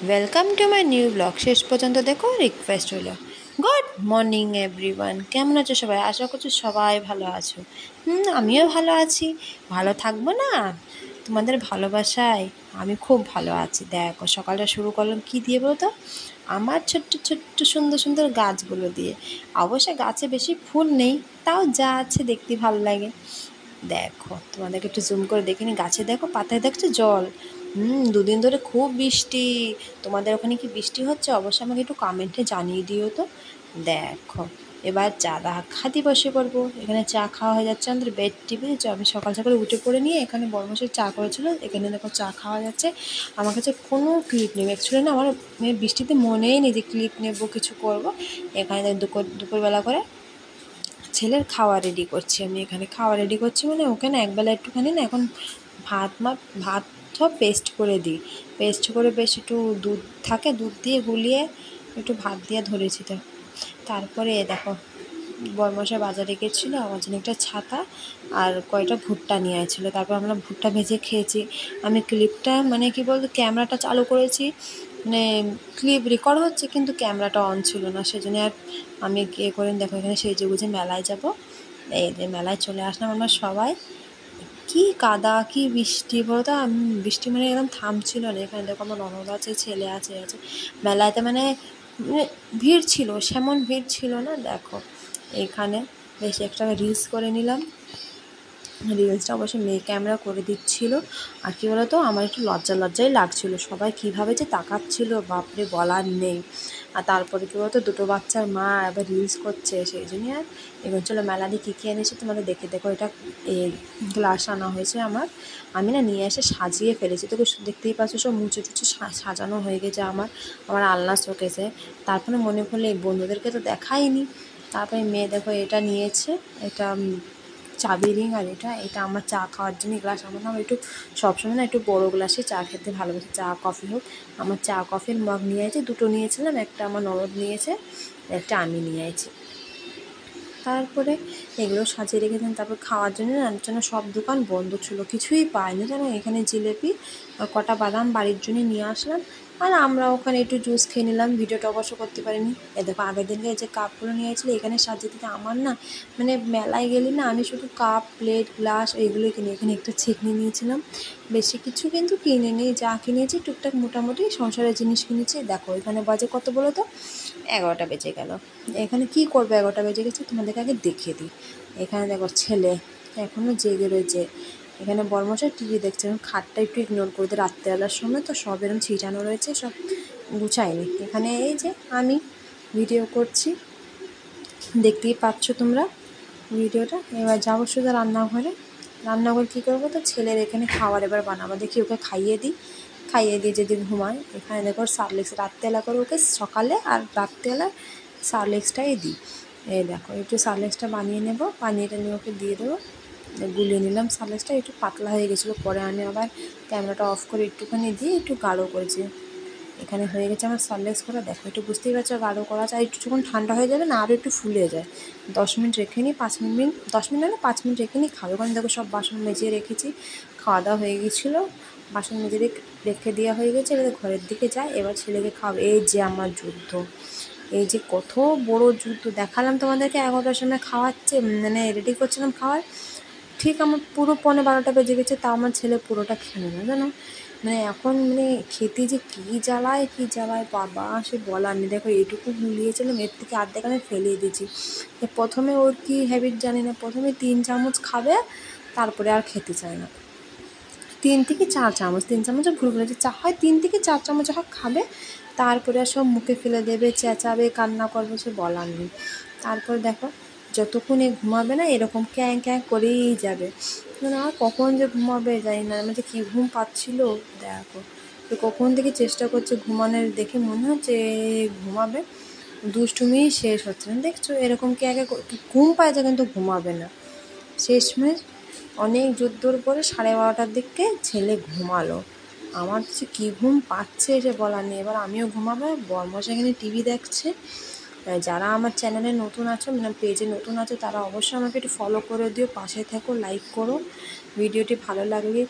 Welcome to my new blog. শেষ পর্যন্ত দেখো, রিকোয়েস্ট হলো। গুড মর্নিং এভরিওয়ান, কেমন আছো সবাই? আশা করছি সবাই ভালো আছো। আমিও ভালো আছি। ভালো থাকবো না? তোমাদের ভালোবাসায় আমি খুব ভালো আছি। দেখো সকালটা শুরু করলাম কী দিয়ে বলো তো? আমার ছোট্ট ছোট্ট সুন্দর সুন্দর গাছগুলো দিয়ে। অবশ্য গাছে বেশি ফুল নেই, তাও যা আছে দেখতে ভালো লাগে। দেখো তোমাদেরকে একটু জুম করে দেখিনি, গাছে দেখো পাতায় দেখছো জল। দুদিন ধরে খুব বৃষ্টি। তোমাদের ওখানে কি বৃষ্টি হচ্ছে? অবশ্যই আমাকে একটু কমেন্টে জানিয়ে দিও তো। দেখো এবার চা খাতে বসে পড়বো। এখানে চা খাওয়া হয়ে যাচ্ছে আমাদের বেড টেবিলে। আমি সকাল সকালে উঠে পড়ে নিয়ে এখানে বড়মশাই চা করেছিল, এখানে দেখো চা খাওয়া যাচ্ছে। আমার কাছে কোনো ক্লিপ নেই অ্যাকচুয়ালি, না আমার বৃষ্টিতে মনেই নেই যে ক্লিপ নেবো কিছু করব। এখানে দুপুরবেলা করে ছেলের খাওয়া রেডি করছি। আমি এখানে খাওয়া রেডি করছি মানে ওকে না একবেলা একটুখানি না এখন ভাত সব পেস্ট করে দিই। পেস্ট করে বেশ একটু দুধ থাকে, দুধ দিয়ে গুলিয়ে একটু ভাত দিয়ে ধরেছি। তো তারপরে দেখো বরমশাই বাজারে গেছিলো, আমার জন্য একটা ছাতা আর কয়টা ভুট্টা নিয়ে আসছিলো। তারপর আমরা ভুট্টা ভেজে খেয়েছি। আমি ক্লিপটা মানে কি বলতো ক্যামেরাটা চালু করেছি, মানে ক্লিপ রেকর্ড হচ্ছে কিন্তু ক্যামেরাটা অন ছিল না, সেজন্য আর আমি গিয়ে করে দেখো এখানে সেজে গুজে মেলায় যাব। এই যে মেলায় চলে আসলাম আমরা সবাই। কি কাদা কি বৃষ্টি বলতো, বৃষ্টি মানে একদম থামছিল না। এখানে দেখো আমার ননদ আছে, ছেলে আছে মেলাতে মানে ভিড় ছিল, সেমন ভিড় ছিল না। দেখো এখানে বেশ একটা রিলস করে নিলাম। রিলসটা অবশ্যই মেয়ে ক্যামেরা করে দিচ্ছিলো। আর কী বলতো আমার একটু লজ্জাই লাগছিলো, সবাই কীভাবে যে তাকাচ্ছিলো বাপরে বলার নেই। আর তারপরে কী বলতো দুটো বাচ্চার মা এবার রিলস করছে, সেই জন্যই আর এবার চলো মেলা দিয়ে কী কী এনেছে তোমাদের দেখো। এটা গ্লাস আনা হয়েছে আমার, আমি না নিয়ে এসে সাজিয়ে ফেলেছি। তো দেখতেই পাচ্ছ সব মুছে টুচে সাজানো হয়ে গেছে আমার আলনা শোকেসে। তারপরে মনে পড়লে এই বন্ধুদেরকে তো দেখাইনি। তারপরে মেয়ে দেখো এটা নিয়েছে, এটা চাবি রিং। আর এটা আমার চা খাওয়ার জন্য গ্লাস। আমার না একটু সবসময় না একটু বড়ো গ্লাসে চা খেতে ভালোবাসি, চা কফি হোক। আমার চা কফির মগ নিয়ে আছে, দুটো নিয়েছিলাম, একটা আমার ননদ নিয়েছে, একটা আমি নিয়ে আছি। তারপরে এগুলো সাজিয়ে রেখেছিলাম। তারপর খাওয়ার জন্য সব দোকান বন্ধ ছিল, কিছুই পাইনি জানো। এখানে জিলেপি আর কটা বাদাম বাড়ির জন্য নিয়ে আসলাম, আর আমরা ওখানে একটু জুস খেয়ে নিলাম। ভিডিওটা অবশ্য করতে পারিনি। দেখো আগের দিনকে যে কাপগুলো নিয়েছিল এখানে সাজিয়ে দিতে, আমার না মানে মেলায় গেলে না আমি শুধু কাপ প্লেট গ্লাস এইগুলোই কিনি। এখানে একটা ছেঁকনি নিয়েছিলাম, বেশি কিছু কিন্তু কিনিনি, যা কিনেছি টুকটাক মোটামুটি সংসারের জিনিস কিনেছি। দেখো এখানে বাজে কত বলো তো, 11টা বেজে গেল। এখানে কি করবো, 11টা বেজে গেছে, তোমাদেরকে আগে দেখিয়ে দিই। এখানে দেখো ছেলে এখনও জেগে রয়েছে। এখানে বরমশাই টিভি দেখছে। খাটটা একটু ইগনোর করে দিই, রাত্রেবেলার সময় তো সব এরকম ছিটানো রয়েছে, সব গুছাইনি। এখানে এই যে আমি ভিডিও করছি, দেখতেই পাচ্ছ তোমরা ভিডিওটা। এবার যাবো সোজা রান্নাঘর কী করবো, তো ছেলের এখানে খাবার এবার বানাবো। দেখি ওকে খাইয়ে দিয়ে যদি ঘুমায়। এখানে দেখো সারলেক্স রাত্রেবেলা করে ওকে সকালে আর রাত্রেবেলা সারলেক্সটাই দিই। এই দেখো একটু সারলেক্সটা বানিয়ে নেবো, বানিয়ে নিয়ে ওকে দিয়ে দেবো। গুলিয়ে নিলাম সারলেক্সটা, একটু পাতলা হয়ে গেছিলো, পরে আমি আবার ক্যামেরাটা অফ করে একটুখানি দিয়ে একটু গাঢ় করেছি। এখানে হয়ে গেছে আমার সারলেক্স করা। দেখো একটু বুঝতেই পারছো গাঢ় করা আছে, আর একটু যখন ঠান্ডা হয়ে যাবে না আরও একটু ফুলে যায়। 10 মিনিট রেখে নিই, 10 মিনিট না 5 মিনিট রেখে নিই খাবো। কারণ দেখো সব বাসন মেজে রেখেছি, খাওয়া দাওয়া হয়ে গেছিলো, বাসন মেজে রেখে দেওয়া হয়ে গেছে। এবার ঘরের দিকে যাই, এবার ছেলেকে খাওয়াবো। এই যে আমার যুদ্ধ, এই যে কত বড় যুদ্ধ দেখালাম তোমাদেরকে। 11টার সময় খাওয়াচ্ছে মানে রেডি করছিলাম খাওয়ার, ঠিক আমার পুরো 11:15 বেজে গেছে, তাও আমার ছেলে পুরোটা খেলো না জানো। মানে এখন মানে খেতে যে কী জ্বালায় বাবা, সে বলার নেই। দেখো এইটুকু গুলিয়েছিলাম, এর থেকে অর্ধেক আমি ফেলিয়ে দিয়েছি। প্রথমে ওর কী হ্যাবিট জানি না, প্রথমে 3 চামচ খাবে, তারপরে আর খেতে চায় না। 3 থেকে 4 চামচ, 3 চামচও ভুল বলেছে, হয় 3 থেকে 4 চামচ খাবে, তারপরে আর সব মুখে ফেলে দেবে, চেঁচাবে, কান্না করবে, সে বলার নেই। তারপর দেখো যতক্ষণ ঘুমাবে না এরকম ক্যাঁ ক্যাঁ করেই যাবে, মানে আর কখন যে ঘুমাবে জানি না। আমার যে কী ঘুম পাচ্ছিল দেখো, তো কখন থেকে চেষ্টা করছে ঘুমানোর, দেখে মনে হচ্ছে ঘুমাবে, দুষ্টুমিই শেষ হচ্ছে না। দেখছো এরকম ক্যাঁ ক্যাঁ ঘুম পাইছে কিন্তু ঘুমাবে না। শেষমেশ অনেক যুদ্ধর পরে 12:30টার দিকে ছেলে ঘুমালো। আমার যে কী ঘুম পাচ্ছে সে বলার নেই। এবার আমিও ঘুমাবো, বরমশাই এখানে টিভি দেখছে। যারা আমার চ্যানেলে নতুন আছো মানে পেজে নতুন আছো তারা অবশ্যই আমাকে একটু ফলো করে দিও, পাশে থেকো, লাইক করো। ভিডিওটি ভালো লাগলে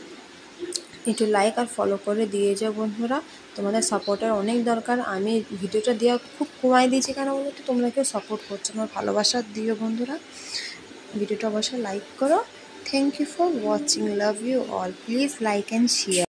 একটু লাইক আর ফলো করে দিয়ে যাও বন্ধুরা, তোমাদের সাপোর্টের অনেক দরকার। আমি ভিডিওটা দেওয়া খুব কমাই দিয়েছি কেন বলো তো, তোমরা কেউ সাপোর্ট করছো, আমার ভালোবাসা দিও বন্ধুরা। ভিডিওটা অবশ্যই লাইক করো। Thank you for watching, love you all, please like and share.